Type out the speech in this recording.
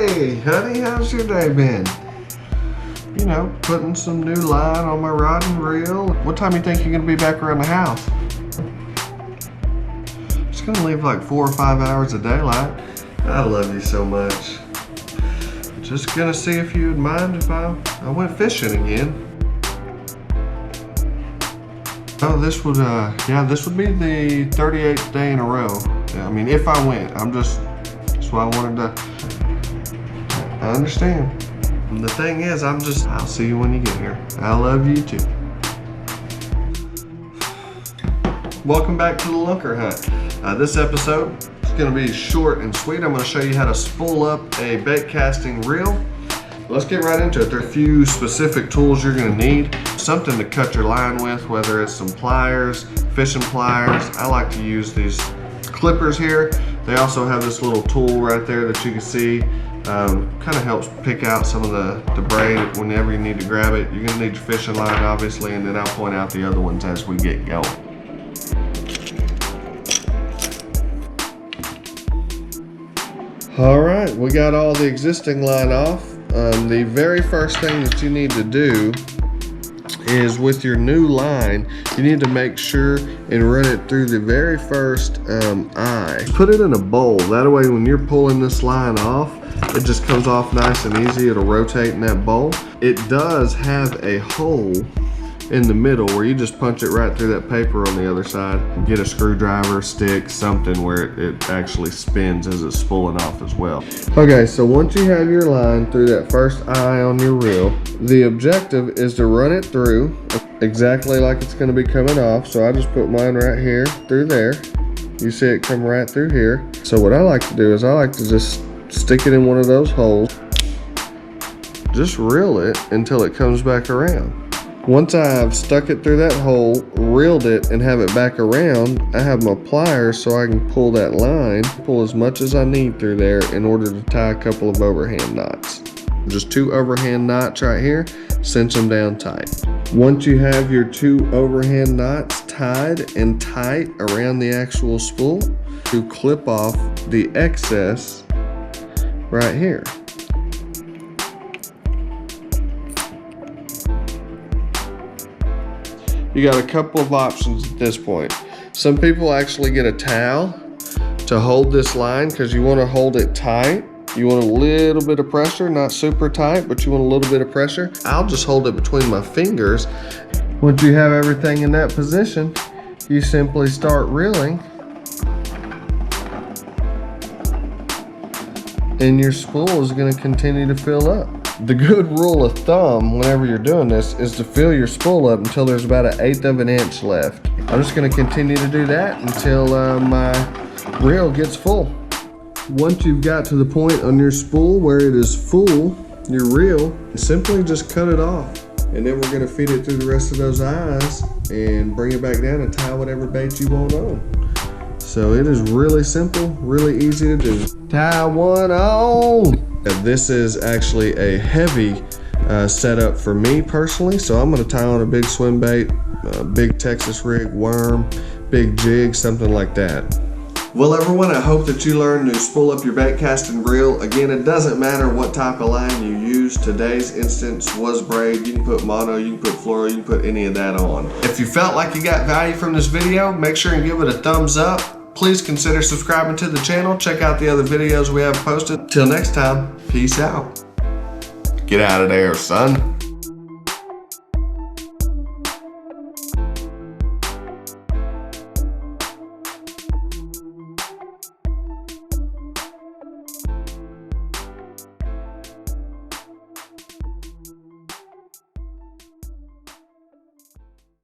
Hey, honey, how's your day been? You know, putting some new line on my rod and reel. What time you think you're gonna be back around the house? Just gonna leave like 4 or 5 hours of daylight. I love you so much. Just gonna see if you'd mind if I went fishing again. Oh, this would be the 38th day in a row. I mean, if I went, that's why I wanted to, I understand. And the thing is, I'll see you when you get here. I love you too. Welcome back to the Lunker Hunt. This episode is gonna be short and sweet. I'm gonna show you how to spool up a bait casting reel. Let's get right into it. There are a few specific tools you're gonna need. Something to cut your line with, whether it's some pliers, fishing pliers. I like to use these clippers here. They also have this little tool right there that you can see. Kind of helps pick out some of the braid whenever you need to grab it. You're gonna need your fishing line, obviously, and then I'll point out the other ones as we get going. All right, we got all the existing line off. The very first thing that you need to do is with your new line, you need to make sure and run it through the very first eye. Put it in a bowl. That way when you're pulling this line off, it just comes off nice and easy. It'll rotate in that bowl. It does have a hole in the middle where you just punch it right through that paper on the other side. Get a screwdriver, stick, something where it actually spins as it's spooling off as well. Okay, so once you have your line through that first eye on your reel, the objective is to run it through exactly like it's gonna be coming off. So I just put mine right here through there. You see it come right through here. So what I like to do is I like to just stick it in one of those holes. Just reel it until it comes back around. Once I've stuck it through that hole, reeled it, and have it back around, I have my pliers so I can pull that line, pull as much as I need through there in order to tie a couple of overhand knots. Just 2 overhand knots right here, cinch them down tight. Once you have your 2 overhand knots tied and tight around the actual spool, you clip off the excess right here. You got a couple of options at this point. Some people actually get a towel to hold this line because you want to hold it tight. You want a little bit of pressure, not super tight, but you want a little bit of pressure. I'll just hold it between my fingers. Once you have everything in that position, you simply start reeling, and your spool is going to continue to fill up. The good rule of thumb whenever you're doing this is to fill your spool up until there's about 1/8 of an inch left. I'm just going to continue to do that until my reel gets full. Once you've got to the point on your spool where it is full, your reel, simply just cut it off. And then we're going to feed it through the rest of those eyes and bring it back down and tie whatever bait you want on. So it is really simple, really easy to do. Tie one on. This is actually a heavy setup for me personally, so I'm going to tie on a big swim bait, a big Texas rig, worm, big jig, something like that. Well, everyone, I hope that you learned to spool up your bait casting reel. Again, it doesn't matter what type of line you use. Today's instance was braid. You can put mono, you can put fluoro, you can put any of that on. If you felt like you got value from this video, make sure and give it a thumbs up. Please consider subscribing to the channel. Check out the other videos we have posted. Till next time, peace out. Get out of there, son.